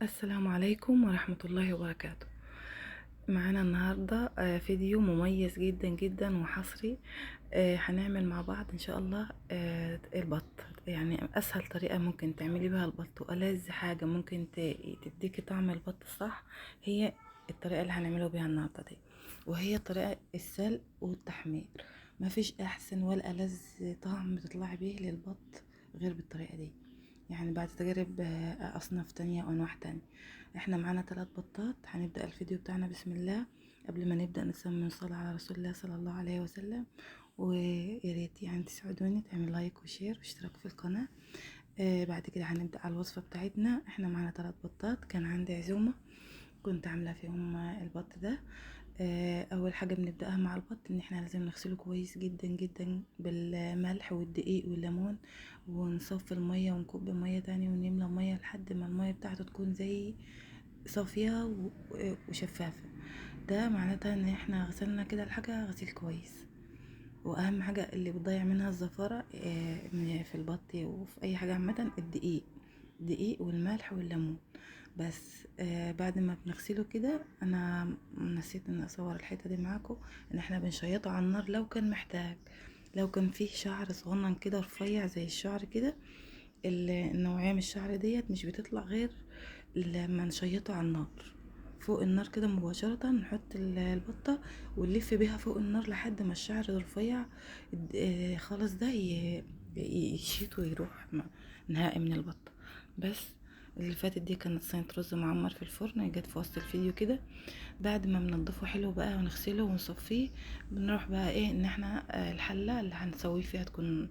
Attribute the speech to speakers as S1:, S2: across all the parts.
S1: السلام عليكم ورحمة الله وبركاته. معانا النهاردة فيديو مميز جدا جدا وحصري. هنعمل مع بعض ان شاء الله البط. يعني اسهل طريقة ممكن تعملي بها البط والذ حاجة ممكن تديكي طعم البط الصح، هي الطريقة اللي هنعمله بيها النهاردة دي، وهي طريقة السلق والتحمير. مفيش احسن ولا ألذ طعم بتطلعي بيه للبط غير بالطريقة دي. يعني بعد تجارب أصناف تانية وأنواع تانية. احنا معانا 3 بطات. هنبدأ الفيديو بتاعنا بسم الله. قبل ما نبدأ نسمي صلاة على رسول الله صلى الله عليه وسلم، وياريت يعني تساعدوني تعمل لايك وشير واشتراك في القناة. بعد كده هنبدأ على الوصفة بتاعتنا. احنا معانا 3 بطات، كان عندي عزومة كنت عاملة فيهم البط ده. اول حاجه بنبداها مع البط ان احنا لازم نغسله كويس جدا جدا بالملح والدقيق والليمون، ونصفي الميه ونكب ميه تاني ونملى ميه لحد ما الميه بتاعته تكون زي صافيه وشفافه. ده معناتها ان احنا غسلنا كده الحاجه غسيل كويس. واهم حاجه اللي بتضيع منها الزفاره في البط وفي اي حاجه عامه الدقيق والملح والليمون بس. بعد ما بنغسله كده، انا نسيت ان اصور الحته دي معاكم، ان احنا بنشيطه على النار لو كان محتاج. لو كان فيه شعر صغنن كده رفيع زي الشعر كده، النوعيه من الشعر ديت مش بتطلع غير لما نشيطه على النار. فوق النار كده مباشرة نحط البطة ونلف بيها فوق النار لحد ما الشعر الرفيع خلاص ده يشيط ويروح نهائي من البطة بس. اللي فاتت دي كانت صينية رز معمر في الفرن، جت في وسط الفيديو كده. بعد ما بننضفه حلو بقى ونغسله ونصفيه، بنروح بقى ايه ان احنا الحلة اللي هنسويه فيها تكون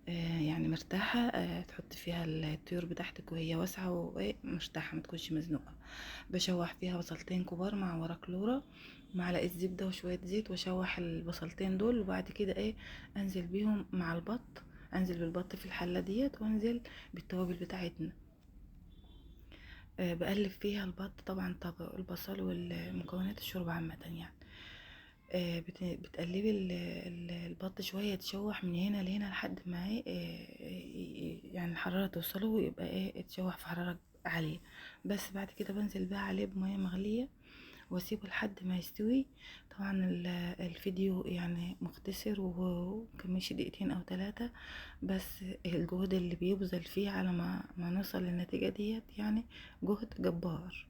S1: يعني مرتاحة. تحط فيها الطيور بتاعتك وهي واسعة ومرتاحة ما تكونش مزنوقة. بشوح فيها بصلتين كبار مع ورق لورا، معلقة زبدة وشوية زيت، واشوح البصلتين دول. وبعد كده ايه انزل بيهم مع البط، انزل بالبط في الحلة ديت وانزل بالتوابل بتاعتنا. بقلب فيها البط طبعا، طب البصل والمكونات الشوربة عامة يعني. بتقلبي البط شوية يتشوح من هنا لهنا لحد ما ايه يعني الحرارة توصله ويبقى ايه يتشوح في حرارة عالية. بس بعد كده بنزل بقى عليه بمية مغلية واسيبه لحد ما يستوي. طبعا الفيديو يعني مختصر ومكملش دقيقتين او 3، بس الجهد اللي بيبذل فيه على ما نوصل للنتيجة ديت يعني جهد جبار.